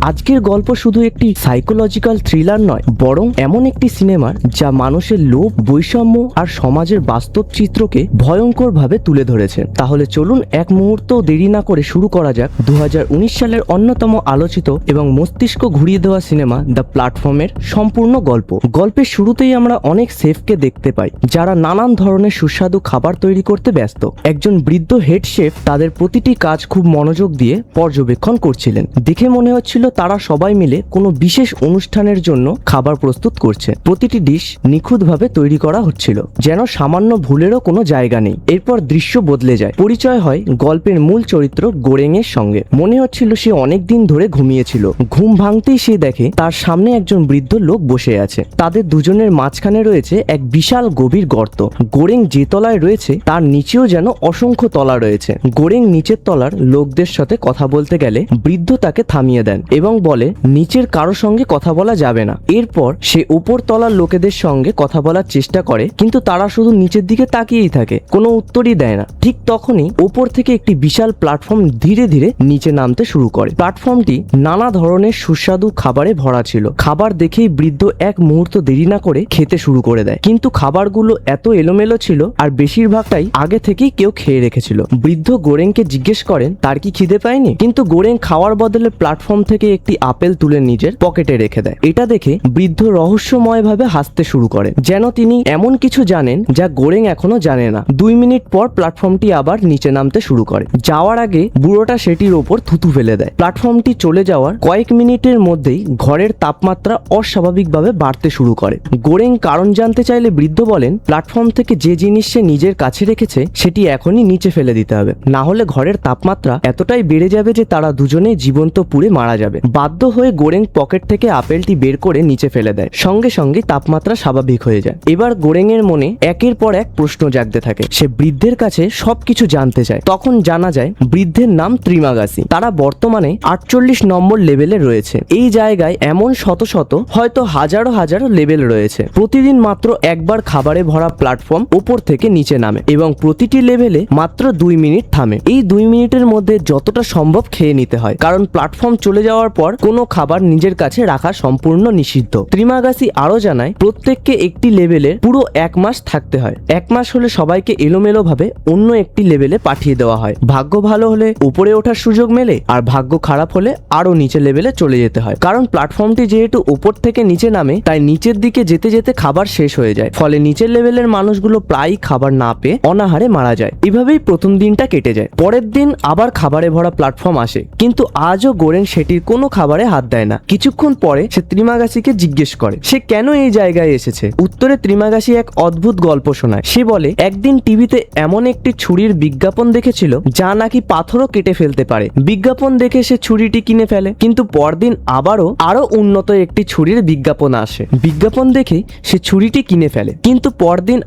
আজকের গল্প শুধু একটি সাইকোলজিক্যাল থ্রিলার নয়, বরং এমন একটি সিনেমার যা মানুষের লোভ, বৈষম্য আর সমাজের বাস্তব চিত্রকে ভয়ঙ্করভাবে তুলে ধরেছে। তাহলে চলুন এক মুহূর্ত দেরি না করে শুরু করা যাক 2019 সালের অন্যতম আলোচিত এবং মস্তিষ্ক ঘুরিয়ে দেওয়া সিনেমা দ্য প্ল্যাটফর্মের সম্পূর্ণ গল্প। গল্পের শুরুতেই আমরা অনেক শেফকে দেখতে পাই যারা নানান ধরনের সুস্বাদু খাবার তৈরি করতে ব্যস্ত। একজন বৃদ্ধ হেড শেফ তাদের প্রতিটি কাজ খুব মনোযোগ দিয়ে পর্যবেক্ষণ করছিলেন। দেখে মনে হচ্ছিল তারা সবাই মিলে কোনো বিশেষ অনুষ্ঠানের জন্য খাবার প্রস্তুত করছে। প্রতিটি ডিশ নিখুঁতভাবে তৈরি করা হচ্ছিল, যেন সামান্য ভুলেরও কোনো জায়গা নেই। এরপর দৃশ্য বদলে যায়। পরিচয় হয় গল্পের মূল চরিত্র গোরেং এর সঙ্গে। মনে হচ্ছিল সে অনেক দিন ধরে ঘুমিয়েছিল। ঘুম ভাঙতেই সে দেখে তার সামনে একজন বৃদ্ধ লোক বসে আছে। তাদের দুজনের মাঝখানে রয়েছে এক বিশাল গভীর গর্ত। গোরেং যে তলায় রয়েছে তার নিচেও যেন অসংখ্য তলা রয়েছে। গোরেং নিচের তলার লোকদের সাথে কথা বলতে গেলে বৃদ্ধ তাকে থামিয়ে দেন এবং বলে নিচের কারো সঙ্গে কথা বলা যাবে না। এরপর সে উপর তলার লোকেদের সঙ্গে কথা বলার চেষ্টা করে, কিন্তু তারা শুধু নিচের দিকে তাকিয়েই থাকে, কোনো উত্তরই দেয় না। ঠিক তখনই উপর থেকে একটি বিশাল প্ল্যাটফর্ম ধীরে ধীরে নিচে নামতে শুরু করে। প্ল্যাটফর্মটি নানা ধরনের সুস্বাদু খাবারে ভরা ছিল। খাবার দেখেই বৃদ্ধ এক মুহূর্ত দেরি না করে খেতে শুরু করে দেয়, কিন্তু খাবারগুলো এত এলোমেলো ছিল আর বেশিরভাগটাই আগে থেকেই কেউ খেয়ে রেখেছিল। বৃদ্ধ গোরেংকে জিজ্ঞেস করেন তার কি খিদে পায়নি, কিন্তু গোরেং খাওয়ার বদলে প্ল্যাটফর্ম থেকে একটি আপেল তুলে নিজের পকেটে রেখে দেয়। এটা দেখে বৃদ্ধ রহস্যময়ভাবে হাসতে শুরু করেন, যেন তিনি এমন কিছু জানেন যা গোরেং এখনো জানে না। 2 মিনিট পর প্ল্যাটফর্মটি আবার নিচে নামতে শুরু করে। যাওয়ার আগে বুড়োটা সেটির ওপর থুতু ফেলে দেয়। প্ল্যাটফর্মটি চলে যাওয়ার কয়েক মিনিটের মধ্যেই ঘরের তাপমাত্রা অস্বাভাবিকভাবে বাড়তে শুরু করে। গোরেং কারণ জানতে চাইলে বৃদ্ধ বলেন প্ল্যাটফর্ম থেকে যে জিনিস সে নিজের কাছে রেখেছে সেটি এখনই নিচে ফেলে দিতে হবে, না হলে ঘরের তাপমাত্রা এতটাই বেড়ে যাবে যে তারা দুজনেই জীবন্ত পুড়ে মারা যাবে। বাধ্য হয়ে গোরেং পকেট থেকে আপেলটি বের করে নিচে ফেলে দেয়। সঙ্গে সঙ্গে তাপমাত্রা স্বাভাবিক হয়ে যায়। এবার গোরেং এর মনে একের পর এক প্রশ্ন জাগতে থাকে। সে বৃদ্ধের কাছে সবকিছু জানতে চায়। তখন জানা যায় বৃদ্ধের নাম ত্রিমাগাসি। তারা বর্তমানে 48 নম্বর লেভেলে রয়েছে। এই জায়গায় এমন শত শত, হয়তো হাজারো হাজারো লেভেল রয়েছে। প্রতিদিন মাত্র একবার খাবারে ভরা প্ল্যাটফর্ম উপর থেকে নিচে নামে এবং প্রতিটি লেভেলে মাত্র 2 মিনিট থামে। এই 2 মিনিটের মধ্যে যতটা সম্ভব খেয়ে নিতে হয়, কারণ প্ল্যাটফর্ম চলে যাওয়ার পর কোনো খাবার নিজের কাছে রাখা সম্পূর্ণ নিষিদ্ধ। ত্রিমাগাসি আরো জানায় প্রত্যেককে একটি লেভেলের পুরো 1 মাস থাকতে হয়। 1 মাস হলে সবাইকে এলোমেলো ভাবে অন্য একটি লেভেলে পাঠিয়ে দেওয়া হয়। ভাগ্য ভালো হলে উপরে ওঠার সুযোগ মেলে, আর ভাগ্য খারাপ হলে আরো নিচে লেভেলে চলে যেতে হয়। কারণ প্ল্যাটফর্মটি যেহেতু উপর থেকে নিচে নামে, তাই নিচের দিকে যেতে যেতে খাবার শেষ হয়ে যায়। ফলে নিচের লেভেলের মানুষগুলো প্রায়ই খাবার না পেয়ে অনাহারে মারা যায়। এভাবেই প্রথম দিনটা কেটে যায়। পরের দিন আবার খাবারে ভরা প্ল্যাটফর্ম আসে, কিন্তু আজও গোরেং সেটির কোনো খাবারে হাত দেয় না। কিছুক্ষণ পরে সে ত্রিমাগাসিকে জিজ্ঞেস করে সে কেন এই জায়গায় এসেছে। উত্তরে ত্রিমাগাসি এক অদ্ভুত গল্প শোনায়। সে বলে একদিন টিভিতে এমন একটি ছুরির বিজ্ঞাপন দেখেছিল যা নাকি পাথরও কেটে ফেলতে পারে। বিজ্ঞাপন দেখে সে ছুরিটি কিনে ফেলে, কিন্তু পরদিন আরো উন্নত একটি ছুরির বিজ্ঞাপন আসে। বিজ্ঞাপন দেখে সে ছুরিটি কিনে ফেলে, কিন্তু পরদিন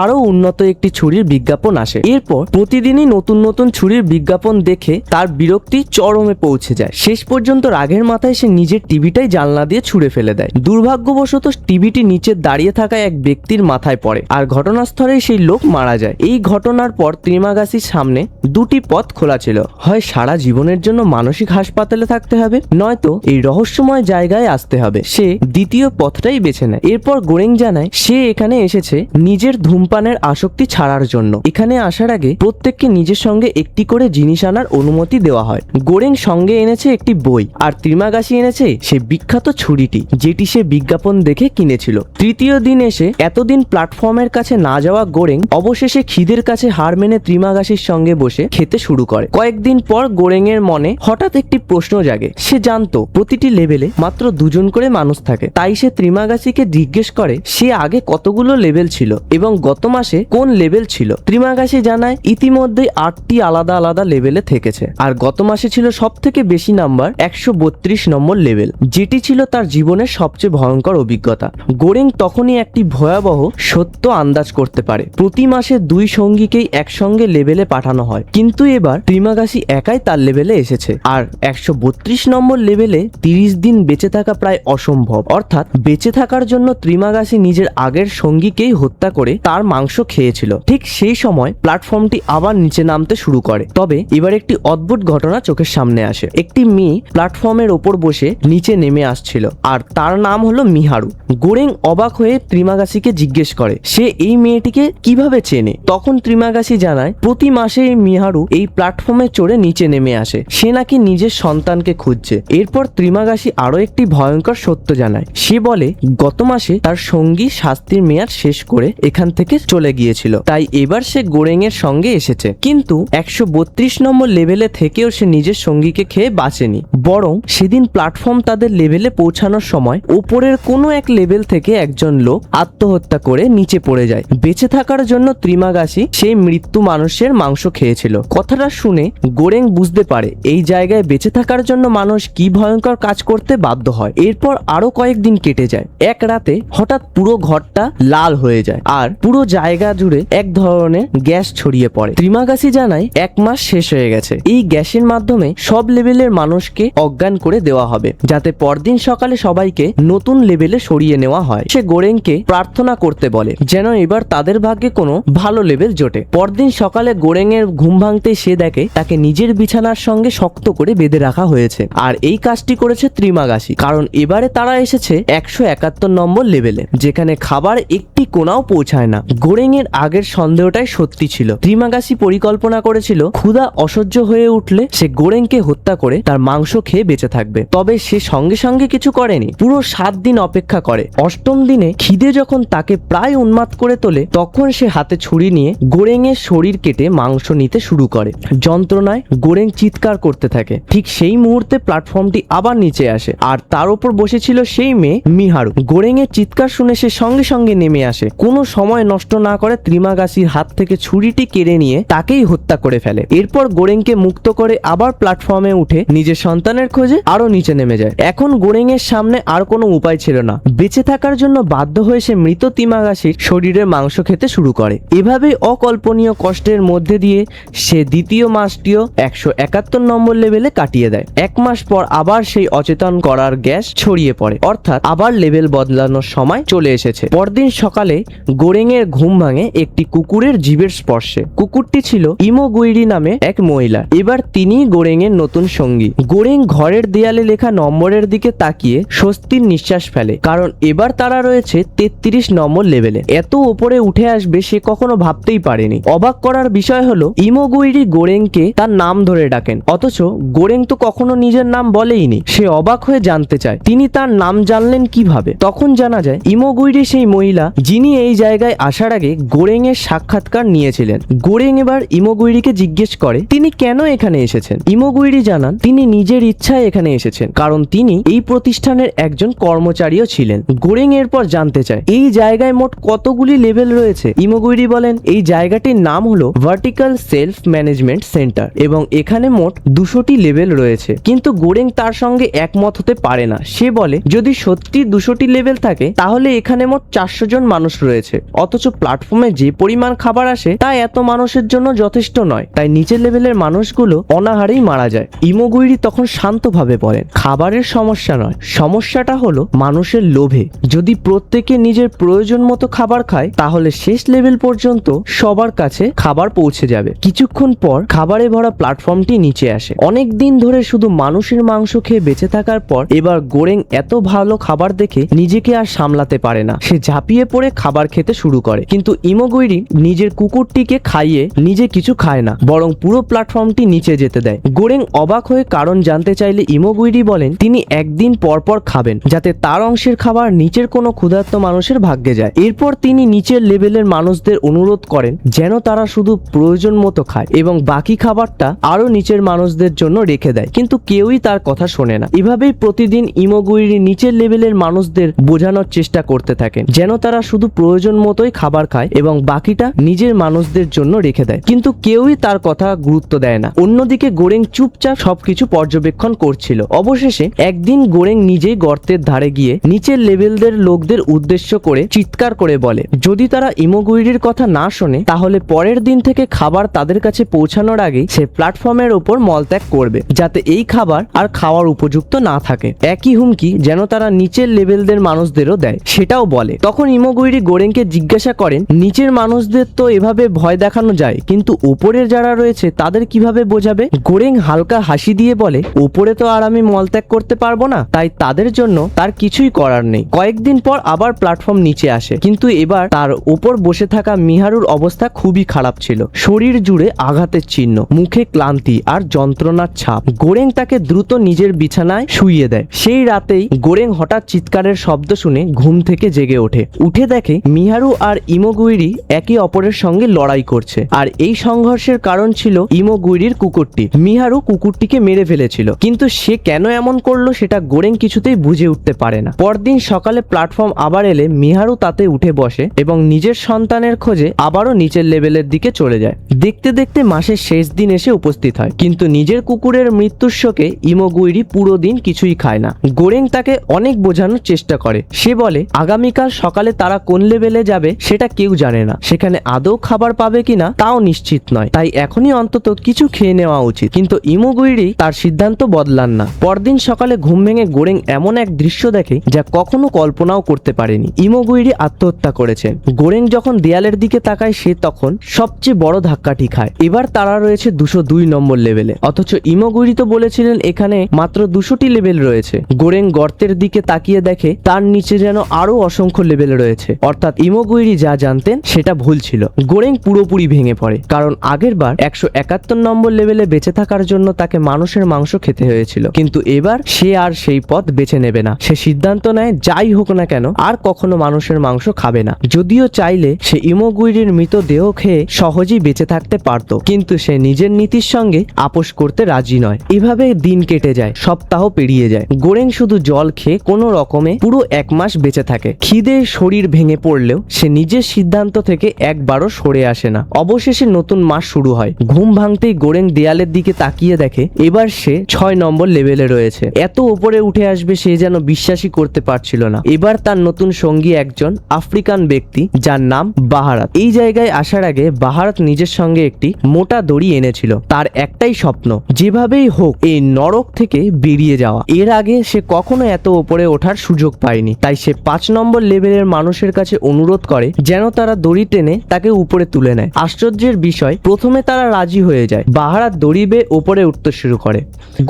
আরো উন্নত একটি ছুরির বিজ্ঞাপন আসে। এরপর প্রতিদিনই নতুন নতুন ছুরির বিজ্ঞাপন দেখে তার বিরক্তি চরমে পৌঁছে যায়। শেষ পর্যন্ত রাগের মাথায় সে নিজের টিভিটাই জানলা দিয়ে ছুঁড়ে ফেলে দেয়। দুর্ভাগ্যবশত টিভিটি নিচে দাঁড়িয়ে থাকা এক ব্যক্তির মাথায় পড়ে, আর ঘটনাস্থলেই সেই লোক মারা যায়। এই ঘটনার পর ত্রিমাগাসির সামনে 2টি পথ খোলা ছিল। হয় সারা জীবনের জন্য মানসিক হাসপাতালে থাকতে হবে, নয়তো এই রহস্যময় জায়গায় আসতে হবে। সে দ্বিতীয় পথটাই বেছে নেয়। এরপর গোরেং জানায় সে এখানে এসেছে নিজের ধূমপানের আসক্তি ছাড়ার জন্য। এখানে আসার আগে প্রত্যেককে নিজের সঙ্গে একটি করে জিনিস আনার অনুমতি দেওয়া হয়। গোরেং সঙ্গে এনেছে একটি বই, আর ত্রিমাগাসি এনেছে সে বিখ্যাত ছুরিটি যেটি সে বিজ্ঞাপন দেখে কিনেছিল। তৃতীয় দিন এসে এতদিন প্ল্যাটফর্মের কাছে না যাওয়া গোরেং অবশেষে খিদের কাছে হার মেনে ত্রিমাগাসির সঙ্গে বসে খেতে শুরু করে। কয়েকদিন পর গোরেং এর মনে হঠাৎ একটি প্রশ্ন জাগে। সে জানতো প্রতিটি লেভেলে মাত্র 2 জন করে মানুষ থাকে। তাই সে ত্রিমাগাসিকে জিজ্ঞেস করে সে আগে কতগুলো লেভেল ছিল এবং গত মাসে কোন লেভেল ছিল। ত্রিমাগাসি জানায় ইতিমধ্যে 8টি আলাদা আলাদা লেভেলে থেকেছে, আর গত মাসে ছিল সব থেকে বেশি নাম্বার 132 নম্বর লেভেল, যেটি ছিল তার জীবনের সবচেয়ে ভয়ঙ্কর অভিজ্ঞতা। গোরেং তখনই একটি ভয়াবহ সত্য আন্দাজ করতে পারে। প্রতি মাসে 2 সঙ্গীকেই একসঙ্গে লেভেলে পাঠানো হয়, কিন্তু এবার ত্রিমাগাসি একাই তার লেভেলে এসেছে। আর 132 নম্বর লেভেলে 30 দিন বেঁচে থাকা প্রায় অসম্ভব। অর্থাৎ বেঁচে থাকার জন্য ত্রিমাগাসি নিজের আগের সঙ্গীকেই হত্যা করে তার মাংস খেয়েছিল। ঠিক সেই সময় প্ল্যাটফর্মটি আবার নিচে নামতে শুরু করে। তবে এবার একটি অদ্ভুত ঘটনা চোখের সামনে আসে। একটি মেয়ে প্ল্যাটফর্মের ওপর বসে নিচে নেমে আসছিল, আর তার নাম হলো মিহারু। গোরেং অবাক হয়ে ত্রিমাগাসিকে জিজ্ঞেস করে সে এই মেয়েটিকে কিভাবে চেনে। তখন ত্রিমাগাসি জানায় প্রতি মাসে মিহারু এই প্ল্যাটফর্মে চড়ে নিচে নেমে আসে, সে নাকি নিজের সন্তানকে খুঁজছে। এরপর ত্রিমাগাসি আরো একটি ভয়ঙ্কর সত্য জানায়। সে বলে গত মাসে তার সঙ্গী শাস্তির মেয়াদ শেষ করে এখান থেকে চলে গিয়েছিল, তাই এবার সে গোরেং এর সঙ্গে এসেছে। কিন্তু 132 নম্বর লেভেলে থেকেও সে নিজের সঙ্গীকে খেয়ে বাঁচেনি, বরং সেদিন প্ল্যাটফর্ম তাদের লেভেলে পৌঁছানোর সময় ওপরের কোনো এক লেভেল থেকে একজন লোক আত্মহত্যা করে নিচে পড়ে যায়। বেঁচে থাকার জন্য ত্রিমাগাসি সেই মৃত্যু মানুষের মাংস খেয়েছিল। কথাটা শুনে গোরেং বুঝতে পারে এই জায়গায় বেঁচে থাকার জন্য মানুষ কি ভয়ঙ্কর কাজ করতে বাধ্য হয়। এরপর আরো কয়েকদিন কেটে যায়। এক রাতে হঠাৎ পুরো ঘরটা লাল হয়ে যায় আর পুরো জায়গা জুড়ে এক ধরনের গ্যাস ছড়িয়ে পড়ে। ত্রিমাগাসি জানায় 1 মাস শেষ হয়ে গেছে। এই গ্যাসের মাধ্যমে সব লেভেলের মানুষকে অজ্ঞান করে দেওয়া হবে, যাতে পরদিন সকালে সবাইকে নতুন লেভেলে সরিয়ে নেওয়া হয়। সে গোরেংকে প্রার্থনা করতে বলে যেন এবার তাদের ভাগ্যে কোনো ভালো লেভেল জোটে। পরদিন সকালে গোরেং এর ঘুম ভাঙতে সে দেখে তাকে নিজের বিছানার সঙ্গে শক্ত করে বেঁধে রাখা হয়েছে। আর এই কাজটি করেছে ত্রিমাগাসি, কারণ এবারে তারা এসেছে 171 নম্বর লেভেলে, যেখানে খাবার একটি কোণাও পৌঁছায় না। গোরেং এর আগের সন্দেহটাই সত্যি ছিল। ত্রিমাগাসি পরিকল্পনা করেছিল ক্ষুধা অসহ্য হয়ে উঠলে সে গোরেংকে হত্যা করে তার মাংস খেয়ে বেঁচে থাকবে। তবে সে সঙ্গে সঙ্গে কিছু করেনি, পুরো 7 দিন অপেক্ষা করে। 8ম দিনে খিদে যখন তাকে প্রায় উন্মাদ করে তোলে, তখন সে হাতে ছুরি নিয়ে গোরেং এর শরীর কেটে মাংস নিতে শুরু করে। যন্ত্রণায় গোরেং চিৎকার করতে থাকে। ঠিক সেই মুহূর্তে প্ল্যাটফর্মটি আবার নিচে আসে আর তার উপর বসেছিল সেই মেয়ে মিহারু। গোরেং এর চিৎকার শুনে সে সঙ্গে সঙ্গে নেমে আসে। কোনো সময় নষ্ট না করে ত্রিমাগাসির হাত থেকে ছুরিটি কেড়ে নিয়ে তাকেই হত্যা করে ফেলে। এরপর গোরেংকে মুক্ত করে আবার প্ল্যাটফর্মে উঠে নিজের সন্তানের খোঁজে আরো নিচে নেমে যায়। এখন গোরেং এর সামনে আর কোনো উপায় ছিল না। বেঁচে থাকার জন্য বাধ্য হয়ে সে মৃত ত্রিমাগাসির শরীরের মাংস খেতে শুরু করে। এভাবেই অকল্পনীয় কষ্টের মধ্যে দিয়ে সে দ্বিতীয় মাসটিও 171 নম্বর লেভেলে কাটিয়ে দেয়। 1 মাস পর আবার সেই অচেতন করার গ্যাস ছড়িয়ে পড়ে, অর্থাৎ আবার লেভেল বদলানোর সময় চলে এসেছে। পরদিন সকালে গোরেং এর ঘুম ভাঙে একটি কুকুরের জীবের স্পর্শে। কুকুরটি ছিল ইমোগুইরি নামে এক মহিলা। এবার তিনি গোরেং এর নতুন সঙ্গী। গোরেং ঘরের দেয়ালে লেখা নম্বরের দিকে তাকিয়ে স্বস্তির নিঃশ্বাস ফেলে, কারণ এবার তারা রয়েছে 33 নম্বর লেভেলে। এত উপরে উঠে আসবে সে কখনো ভাবতেই পারেনি। অবাক করার বিষয় হলো ইমোগুইরি গোরেংকে তার নাম ধরে ডাকেন, অথচ গোরেং তো কখনো নিজের নাম বলেইনি। সে অবাক হয়ে জানতে চায় তিনি তার নাম জানলেন কিভাবে। তখন জানা যায় ইমোগুইরি সেই মহিলা যিনি এই জায়গায় আসার আগে গোরেং এর সাক্ষাৎকার নিয়েছিলেন। গোরেং এবার ইমোগুইরিকে জিজ্ঞেস করে তিনি কেন এখানে এসেছেন। ইমোগুইরি জানান তিনি নিজের ইচ্ছায় এখানে এসেছেন, কারণ তিনি এই প্রতিষ্ঠানের একজন কর্মচারীও ছিলেন। গোরেং এরপর জানতে চায় এই জায়গায় মোট কতগুলি লেভেল রয়েছে। ইমোগুইরি বলেন এই জায়গাটির নাম হলো ভার্টিক্যাল সেলফ ম্যানেজমেন্ট সেন্টার এবং এখানে মোট 200টি লেভেল রয়েছে। কিন্তু গোরেং তার সঙ্গে একমত হতে পারে না। সে বলে যদি সত্যি 200টি লেভেল থাকে তাহলে এখানে মোট 400 জন মানুষ রয়েছে, অথচ প্ল্যাটফর্মে যে পরিমাণ খাবার আসে তা এত মানুষের জন্য যথেষ্ট নয়, তাই নিচের লেভেলের মানুষগুলো অনাহারেই মারা যায়। ইমোগুইরি তখন শান্তভাবে বলেন খাবারের সমস্যা নয়, সমস্যাটা হলো মানুষের লোভে। যদি প্রত্যেকে নিজের প্রয়োজন মতো খাবার খায় তাহলে শেষ লেভেল পর্যন্ত সবার কাছে খাবার পৌঁছে যাবে। কিছুক্ষণ পর খাবারে ভরা প্ল্যাটফর্মটি নিচে আসে। অনেক দিন ধরে শুধু মানুষের মাংস খেয়ে বেঁচে থাকার পর এবার গোরেং এত ভালো খাবার দেখে নিজেকে আর সামলাতে পারে না। সে ঝাঁপিয়ে পড়ে খাবার খেতে শুরু করে, কিন্তু ইমোগুইরি নিজের কুকুরটিকে খাইয়ে নিজে কিছু খায় না, বরং পুরো প্ল্যাটফর্মটি নিচে যেতে দেয়। গোরেং অবাক হয়ে কারণ জানতে চাইলে ইমোগুইরি বলেন তিনি একদিন পর পর খাবেন, যাতে তার অংশের খাবার নিচের কোনো ক্ষুধার্ত মানুষের ভাগ্যে যায়। এরপর তিনি নিচের লেভেলের মানুষদের অনুরোধ করেন যেন তারা শুধু প্রয়োজন মতো খায় এবং বাকি খাবারটা আরো নিচের মানুষদের জন্য রেখে দেয়, কিন্তু কেউই তার কথা শোনে না। এভাবেই প্রতিদিন ইমোগুইরি নিচের লেভেলের মানুষদের বোঝানোর চেষ্টা করতে থাকেন যেন তারা শুধু প্রয়োজন মতোই খাবার খায় এবং বাকিটা নিজের মানুষদের জন্য রেখে দেয়, কিন্তু কেউই তার কথা গুরুত্ব দেয় না। অন্যদিকে গোরেং চুপচাপ সবকিছু পর্যবেক্ষণ করছিল। অবশেষে একদিন গোরেং নিজেই গর্তের ধারে গিয়ে নিচের লেভেলদের লোকদের উদ্দেশ্য করে চিৎকার করে বলে যদি তারা ইমোগুইরির কথা না শোনে তাহলে পরের দিন থেকে খাবার তাদের কাছে পৌঁছানোর আগে সে প্ল্যাটফর্মের ওপর মলত্যাগ করবে, যাতে এই খাবার আর খাওয়ার উপযুক্ত না থাকে। একই হুমকি যেন তারা নিচের লেভেলদের মানুষদেরও দেয় সেটাও বলে। তখন ইমোগুইরি গোরেংকে জিজ্ঞাসা করেন নিচের মানুষদের তো এভাবে ভয় দেখানো যায়, কিন্তু উপরের যারা রয়েছে তাদের কিভাবে বোঝাবে। গোরেং হালকা হাসি দিয়ে বলে উপরে তো আর আমি মলত্যাগ করতে পারবো না, তাই তাদের জন্য তার কিছুই করার নেই। কয়েকদিন পর আবার প্ল্যাটফর্ম নিচে আসে, কিন্তু এবার তার উপর বসে থাকা মিহারুর অবস্থা খুবই খারাপ ছিল। শরীর জুড়ে আঘাতের চিহ্ন, মুখে ক্লান্তি আর যন্ত্রণার ছাপ। গোরেং তাকে দ্রুত নিজের বিছানায় শুইয়ে দেয়। সেই রাতেই গোরেং হঠাৎ চিৎকারের শব্দ শুনে ঘুম থেকে জেগে ওঠে। উঠে দেখে মিহারু আর ইমোগুইরি একে অপরের সঙ্গে লড়াই করছে, আর এই সংঘর্ষের কারণ ছিল ইমোগুইরির কুকুরটি। মিহারু কুকুরটিকে মেরে ফেলেছিল, কিন্তু সে কেন এমন করলো সেটা গোরেং কিছুতেই বুঝে উঠতে পারে না। পরদিন সকালে প্ল্যাটফর্ম আবার এলে মিহারু তাতে উঠে বসে এবং নিজের সন্তানের খোঁজে আবারও নিচের লেভেলের দিকে চলে যায়। দেখতে দেখতে মাসের শেষ দিন এসে উপস্থিত হয়, কিন্তু নিজের কুকুরের মৃত্যুর শোকে ইমোগুইরি পুরো দিন কিছুই খায় না। গোরেং তাকে অনেক বোঝানোর চেষ্টা করে। সে বলে আগামীকাল সকালে তারা কোন লেভেলে যাবে সেটা কেউ জানে না, সেখানে আদৌ খাবার পাবে কিনা তাও নিশ্চিত নয়, তাই এখনই অন্তত কিছু খেয়ে নেওয়া উচিত। কিন্তু ইমোগুইরি তার সিদ্ধান্ত বদলান না। পরদিন সকালে ঘুম ভেঙে গোরেং এমন এক দৃশ্য দেখে যা কখনো কল্পনাও করতে পারেনি। ইমোগুইরি আত্মহত্যা করেছেন। গোরেং যখন দেয়ালের দিকে তাকায় সে তখন সবচেয়ে বড় ধাক্কাটি খায়। এবার তারা রয়েছে 202 নম্বর লেভেলে, অথচ ইমোগুইরি তো বলেছিলেন এখানে মাত্র 200টি লেভেল রয়েছে। গোরেং গর্তের দিকে তাকিয়ে দেখে তার নিচে যেন আরো অসংখ্য লেভেল রয়েছে, অর্থাৎ ইমোগুইরি যা জানতেন সেটা ভুল ছিল। গোরেং পুরোপুরি ভেঙে পড়ে, কারণ আগের বার 171 নম্বর লেভেলে বেঁচে থাকার জন্য তাকে মানুষের মাংস খেতে হয়েছিল, কিন্তু এবার সে আর সেই পথ বেছে নেবে না। সে সিদ্ধান্ত নেয় যাই হোক না কেন আর কখনো মানুষের মাংস খাবে না। যদিও চাইলে সে ইমোগুইরির মৃতদেহ খেয়ে সহজেই বেঁচে থাকতে পারত, কিন্তু সে নিজের নীতির সঙ্গে আপোষ করতে রাজি নয়। এভাবে দিন কেটে যায়, সপ্তাহ পেরিয়ে যায়। গোরেং শুধু জল খেয়ে কোনো রকমে পুরো 1 মাস বেঁচে থাকে। খিদে শরীর ভেঙে পড়লেও সে নিজের সিদ্ধান্ত থেকে একবারও সরে আসে না। অবশেষে নতুন মাস শুরু হয়। ঘুম ভাঙতেই গোরেং দেয়ালের দিকে তাকিয়ে দেখে এবার সে 6 নম্বর লেভেলে রয়েছে। এত উপরে উঠে আসবে সে যেন বিশ্বাসই করতে পারছিল না। এবার তার নতুন সঙ্গী একজন আফ্রিকান ব্যক্তি যার নাম বাহারাত। এই জায়গায় আসার আগে বাহারাত নিজের সঙ্গে একটি মোটা দড়ি এনেছিল। তার একটাই স্বপ্ন, যেভাবেই হোক এই নরক থেকে বেরিয়ে যাওয়া। এর আগে সে কখনো এত উপরে ওঠার সুযোগ পায়নি, তাই সে 5 নম্বর লেভেলের মানুষের কাছে অনুরোধ করে যেন তারা দড়ি টেনে তাকে উপরে তুলে নেয়। আশ্চর্যের বিষয়, প্রথমে তারা রাজি হয়ে যায়। বাহারাত দড়ি বেয়ে উপরে উঠতে শুরু করে।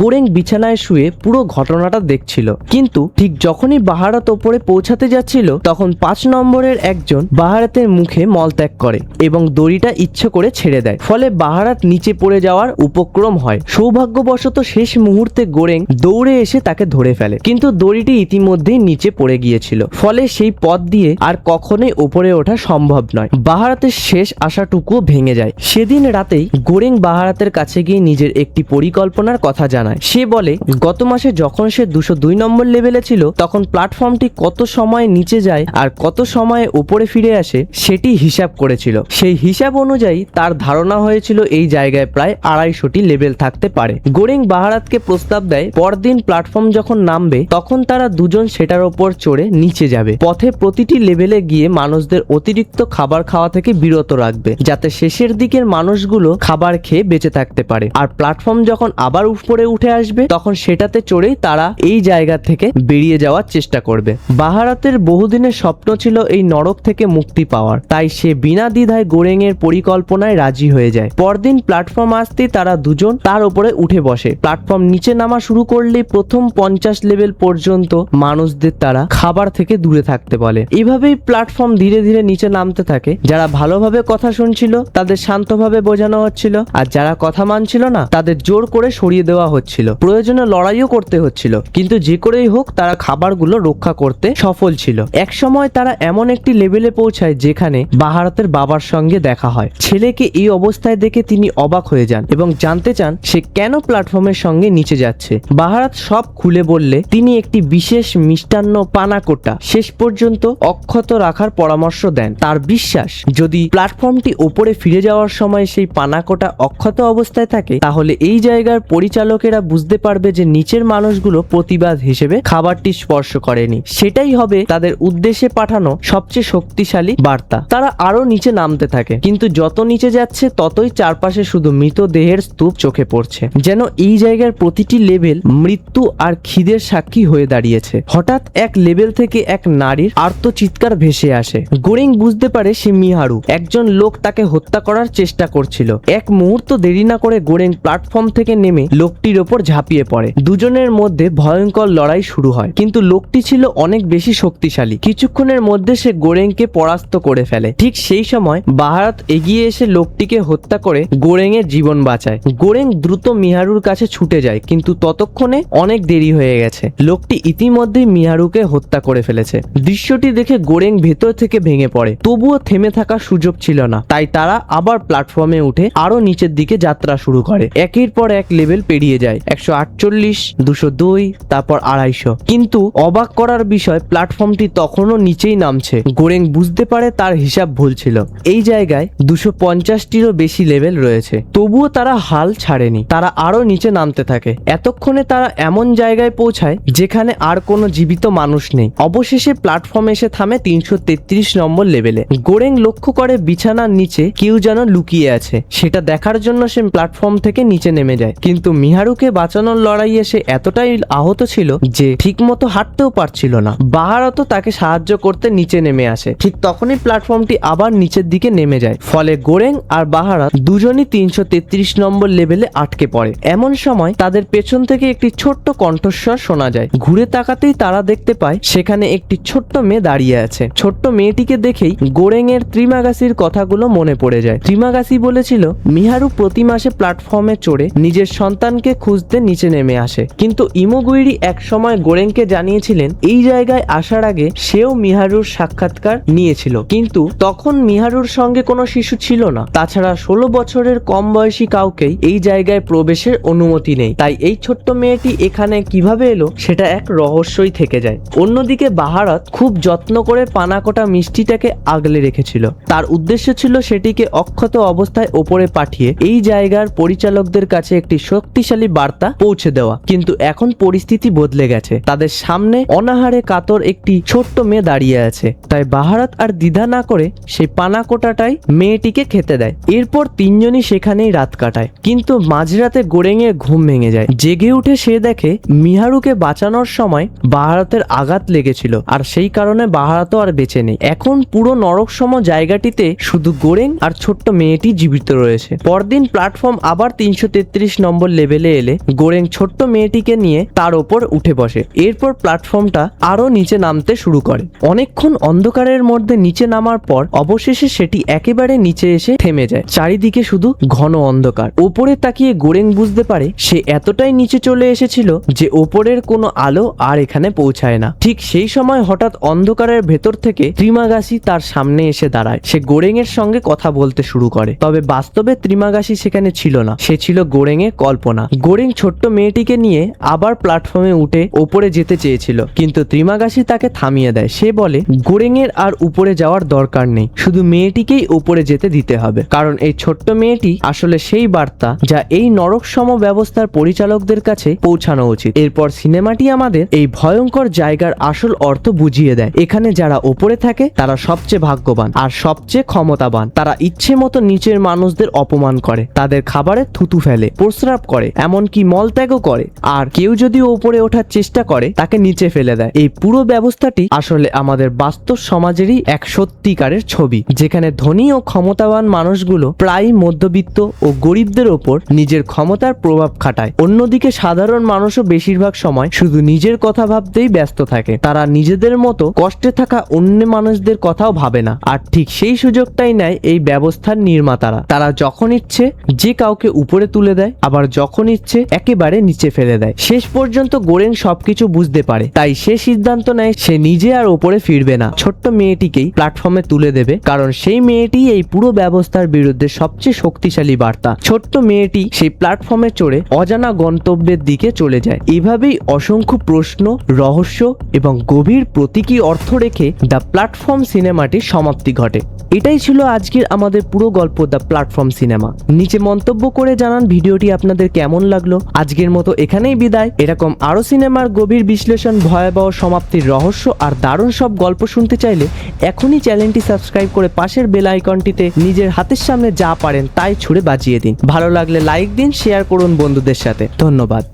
গোরেং বিছানায় শুয়ে পুরো ঘটনাটা দেখছিল, কিন্তু ঠিক যখনই বাহারাত ওপরে পৌঁছাতে যাচ্ছিল তখন 5 নম্বরের একজন বাহারাতের মুখে মলত্যাগ করে এবং দড়িটা ইচ্ছে করে ছেড়ে দেয়। ফলে বাহারাত নিচে পড়ে যাওয়ার উপক্রম হয়। সৌভাগ্যবশত শেষ মুহূর্তে গোরেং দৌড়ে এসে তাকে ধরে ফেলে, কিন্তু দড়িটি ইতিমধ্যেই নিচে পড়ে গিয়েছিল। ফলে সেই পথ দিয়ে আর কখনোই উপরে ওঠা সম্ভব নয়। বাহারাতের শেষ আশাটুকুও ভেঙে যায়। সেদিন রাতেই গোরেং বাহারাতের কাছে গিয়ে নিজের একটি পরিকল্পনার কথা জানায়। সে বলে গত মাসে যখন সে 202 নম্বর লেভেলে ছিল তখন প্ল্যাটফর্মটি কত সময় নিচে যায় আর কত সময়ে উপরে ফিরে আসে সেটি হিসাব করেছিল। সেই হিসাব অনুযায়ী তার ধারণা হয়েছিল এই জায়গায় প্রায় 250টি লেভেল থাকতে পারে। গোরেং বাহারাতকে প্রস্তাব দেয় পরদিন প্ল্যাটফর্ম যখন নামবে তখন তারা দুজন সেটার ওপর চড়ে নিচে যাবে। পথে প্রতিটি লেভেলে গিয়ে মানুষদের অতিরিক্ত খাবার খাওয়া থেকে বিরত রাখবে, যাতে শেষের দিকের মানুষগুলো খাবার খেয়ে বেঁচে থাকতে পারে। আর প্ল্যাটফর্ম যখন আবার উপরে উঠে আসবে তখন সেটাতে চড়েই তারা এই জায়গা থেকে বেরিয়ে যাওয়ার চেষ্টা করবে। বাহারাতের বহুদিনের স্বপ্ন ছিল এই নরক থেকে মুক্তি পাওয়ার, তাই সে বিনা দ্বিধায় গোরেং এর পরিকল্পনায় রাজি হয়ে যায়। পরদিন প্ল্যাটফর্ম আসতেই তারা দুজন তার উপরে উঠে বসে। প্ল্যাটফর্ম নিচে নামা শুরু করলেই প্রথম 50 লেভেল পর্যন্ত মানুষদের তারা খাবার থেকে দূরে থাকতে বলে। এভাবেই প্ল্যাটফর্ম ধীরে ধীরে নিচে নামতে থাকে। যারা ভালোভাবে কথা শুনছিল তাদের শান্তভাবে বোঝানো হচ্ছিল, আর যারা কথা মানছিল না তাদের জোর করে সরিয়ে দেওয়া হচ্ছিল। প্রয়োজনে লড়াইও করতে হচ্ছিল, কিন্তু যে করেই হোক তারা খাবারগুলো রক্ষা করতে সফল ছিল। এক সময় তারা এমন একটি লেভেলে পৌঁছায় যেখানে বাহারাতের বাবার সঙ্গে দেখা হয়। ছেলেকে এই অবস্থায় দেখে তিনি অবাক হয়ে যান এবং জানতে চান সে কেন প্ল্যাটফর্মের সঙ্গে নিচে যাচ্ছে। বাহারাত সব খুলে বললে তিনি একটি বিশেষ মিষ্টান্ন পানাকোটা শেষ পর্যন্ত অক্ষত রাখার পরামর্শ দেন। তার বিশ্বাস যদি প্ল্যাটফর্মটি ওপরে ফিরে যাওয়ার সময় সেই পানাকোটা অক্ষত অবস্থায় থাকে তাহলে এই জায়গার পরিচালকেরা বুঝতে পারবে যে নিচের মানুষগুলো প্রতিবাদ হিসেবে খাবারটি স্পর্শ করেনি। সেটাই হবে তাদের উদ্দেশ্যে পাঠানো সবচেয়ে শক্তিশালী বার্তা। তারা আরো নিচে নামতে থাকে, কিন্তু যত নিচে যাচ্ছে ততই চারপাশে শুধু মৃতদেহের স্তূপ চোখে পড়ছে, যেন এই জায়গার প্রতিটি লেভেল মৃত্যু আর খিদের সাক্ষী হয়ে দাঁড়িয়েছে। হঠাৎ এক লেভেল থেকে এক নারীর আর্তচিৎকার ভেসে আসে। গোরেং বুঝতে পারে সে মিহারু। একজন লোক তাকে হত্যা করার চেষ্টা করছিল। এক মুহূর্ত দেরি না করে গোরেং প্ল্যাটফর্ম থেকে নেমে লোকটির ওপর ওপর ঝাঁপিয়ে পড়ে। দুজনের মধ্যে ভয়ঙ্কর লড়াই শুরু হয়, কিন্তু লোকটি ছিল অনেক বেশি শক্তিশালী। কিছুক্ষণের মধ্যে সে গোরেংকে পরাস্ত করে ফেলে। ঠিক সেই সময় বাহারাত এগিয়ে এসে লোকটিকে হত্যা করে গোরেংয়ের জীবন বাঁচায়। গোরেং দ্রুত মিহারুর কাছে ছুটে যায়, কিন্তু ততক্ষণে অনেক দেরি হয়ে গেছে। লোকটি ইতিমধ্যেই মিহারুকে হত্যা করে ফেলেছে। দৃশ্যটি দেখে গোরেং ভেতর থেকে ভেঙে পড়ে। তবুও থেমে থাকার সুযোগ ছিল না, তাই তারা আবার প্ল্যাটফর্মে উঠে আরো নিচের দিকে যাত্রা শুরু করে। একের পর এক লেভেল পেরিয়ে যায়, 148, 202, তারপর 250। কিন্তু অবাক করার বিষয়, প্ল্যাটফর্মটি তখনও নিচেই নামছে। গোরেং বুঝতে পারে তার হিসাব ভুল ছিল। এই জায়গায় 250টিরও বেশি লেভেল রয়েছে। তবুও তারা হাল ছাড়েনি, তারা আরো নিচে নামতে থাকে। এতক্ষণে তারা এমন জায়গায় পৌঁছায় যেখানে আর কোনো জীবিত মানুষ নেই। অবশেষে প্ল্যাটফর্মে এসে থামে 333 নম্বর লেভেলে। গোরেং লক্ষ্য করে বিছানার নিচে কেউ যেন লুকিয়ে আছে। সেটা দেখার জন্য সে প্ল্যাটফর্ম থেকে নিচে নেমে যায়, কিন্তু মিহারুকে বাঁচানোর লড়াইয়ে সে এতটাই আহত ছিল যে ঠিকমতো হাঁটতেও পারছিল না। বাহারাতও তাকে সাহায্য করতে নিচে নেমে আসে। ঠিক তখনই প্ল্যাটফর্মটি আবার নিচের দিকে নেমে যায়। ফলে গোরেং আর বাহারাত দুজনই 333 নম্বর লেভেলে আটকে পড়ে। এমন সময় তাদের পেছন থেকে একটি ছোট্ট কণ্ঠস্বর শোনা যায়। ঘুরে তাকাতেই তারা দেখতে পায় সেখানে একটি ছোট্ট মেয়ে দাঁড়িয়ে আছে। ছোট্ট মেয়েটিকে দেখেই গোরেং এর ত্রিমাগাসির কথাগুলো মনে পড়ে যায়। ত্রিমাগাসি বলেছিল মিহারু প্রতি মাসে প্ল্যাটফর্মে চড়ে নিজের সন্তানকে খুঁজতে নিচে নেমে আসে, কিন্তু ইমোগুইরি এক সময় গোরেংকে জানিয়েছিলেন এই জায়গায় আসার আগে সেও মিহারুর সাক্ষাৎকার নিয়েছিল, কিন্তু তখন মিহারুর সঙ্গে কোনো শিশু ছিল না। তাছাড়া 16 বছরের কম বয়সী কাউকেই এই জায়গায় প্রবেশের অনুমতি নেই। তাই এই ছোট্ট মেয়েটি এখানে কিভাবে এলো সেটা এক রহস্যই থেকে যায়। অন্যদিকে বাহারাত খুব যত্ন করে পানাকোটা মিষ্টিটাকে আগলে রেখেছিল। তার উদ্দেশ্য ছিল সেটিকে অক্ষত অবস্থায় ওপরে পাঠিয়ে এই জায়গার পরিচালকদের কাছে একটি শক্তিশালী বার্তা পৌঁছে দেওয়া। কিন্তু এখন পরিস্থিতি বদলে গেছে। তাদের সামনে অনাহারে কাতর একটি ছোট্ট মেয়ে দাঁড়িয়ে আছে। তাই বাহারাত আর দ্বিধা না করে সেই পানাকোটাটাই মেয়েটিকে খেতে দেয়। এরপর তিনজনই সেখানেই রাত কাটায়। কিন্তু মাঝরাতে গোরেংয়ের ঘুম ভেঙে যায়। জেগে উঠে সে দেখে মিহারুকে বাঁচানোর সময় বাহারাতের আঘাত লেগেছিল, আর সেই কারণে বাহারাতও আর বেঁচে নেই। এখন পুরো নরকসম জায়গাটিতে শুধু গোরেং আর ছোট্ট মেয়েটি জীবিত রয়েছে। পরদিন প্ল্যাটফর্ম আবার 333 নম্বর লেভেলে এলে গোরেং ছোট্ট মেয়েটিকে নিয়ে তার ওপর উঠে বসে। এরপর প্ল্যাটফর্মটা আরো নিচে নামতে শুরু করে। অনেকক্ষণ অন্ধকারের মধ্যে নিচে নামার পর অবশেষে সেটি একেবারে নিচে এসে থেমে যায়। চারিদিকে শুধু ঘন অন্ধকার। ওপরে তাকিয়ে গোরেং বুঝতে পারে সে এতটাই নিচে চলে এসেছিল যে ওপরের কোনো আলো আর এখানে পৌঁছায় না। ঠিক সেই সময় হঠাৎ অন্ধকারের ভেতর থেকে ত্রিমাগাসি তার সামনে এসে দাঁড়ায়। সে গোরেং এর সঙ্গে কথা বলতে শুরু করে। তবে বাস্তবে ত্রিমাগাসি সেখানে ছিল না, সে ছিল গোরেং এর কল্পনা। গোরেং ছোট্ট মেয়েটিকে নিয়ে আবার প্ল্যাটফর্মে উঠে ওপরে যেতে চেয়েছিল, কিন্তু ত্রিমাগাসি তাকে থামিয়ে দেয়। সে বলে গোরেং এর আর উপরে যাওয়ার দরকার নেই, শুধু মেয়েটিকেই উপরে যেতে দিতে হবে, কারণ এই ছোট্ট মেয়েটি আসলে সেই বার্তা যা এই নরকসম ব্যবস্থার পরিচালকদের কাছে পৌঁছানো উচিত। এরপর সিনেমাটি আমাদের এই ভয়ঙ্কর জায়গার আসল অর্থ বুঝিয়ে দেয়। এখানে যারা ওপরে থাকে তারা সবচেয়ে ভাগ্যবান আর সবচেয়ে ক্ষমতাবান। তারা ইচ্ছে মতো নিচের মানুষদের অপমান করে, তাদের খাবারে থুতু ফেলে, প্রস্রাব করে, এমনকি মলত্যাগও করে। আর কেউ যদি ওপরে ওঠার চেষ্টা করে তাকে নিচে ফেলে দেয়। এই পুরো ব্যবস্থাটি আসলে আমাদের বাস্তব সমাজেরই এক সত্যিকারের ছবি, যেখানে ধনী ও ক্ষমতাবান মানুষগুলো প্রায় মধ্যবিত্ত ও গরিবদের ওপর নিজের ক্ষমতার প্রভাব খাটায়। অন্যদিকে সাধারণ মানুষও বেশিরভাগ সময় শুধু নিজের কথা ভাবতেই ব্যস্ত থাকে। তারা নিজেদের মতো কষ্টে থাকা অন্য মানুষদের কথাও ভাবে না। আর ঠিক সেই সুযোগটাই নেয় এই ব্যবস্থার নির্মাতারা। তারা যখন ইচ্ছে যে কাউকে উপরে তুলে দেয়, আবার যখন ইচ্ছে একেবারে নিচে ফেলে দেয়। শেষ পর্যন্ত গোরেং সবকিছু বুঝতে পারে, তাই সে সিদ্ধান্ত নেয় সে নিজে আর ওপরে ফিরবে না, ছোট্ট মেয়েটিকেই প্ল্যাটফর্মে তুলে দেবে, কারণ সেই মেয়েটি এই পুরো ব্যবস্থার বিরুদ্ধে সবচেয়ে শক্তিশালী বার্তা। ছোট্ট মেয়েটি সেই প্ল্যাটফর্মে চড়ে অজানা গন্তব্যের দিকে চলে যায়। এভাবেই অসংখ্য প্রশ্ন, রহস্য এবং গভীর প্রতীকী অর্থ রেখে দ্য প্ল্যাটফর্ম সিনেমাটির সমাপ্তি ঘটে। এটাই ছিল আজকের আমাদের পুরো গল্প দ্য প্ল্যাটফর্ম সিনেমা। নিচে মন্তব্য করে জানান ভিডিওটি আপনাদের কেমন লাগলো। আজকের মতো এখানেই বিদায়। এরকম আরো সিনেমার গভীর বিশ্লেষণ, ভয়াবহ সমাপ্তির রহস্য আর দারুণ সব গল্প শুনতে চাইলে এখনই চ্যানেলটি সাবস্ক্রাইব করে পাশের বেল আইকনটিতে নিজের হাতের সামনে যা পারেন তাই ছুঁড়ে বাজিয়ে দিন। ভালো লাগলে লাইক দিন, শেয়ার করুন বন্ধুদের সাথে। ধন্যবাদ।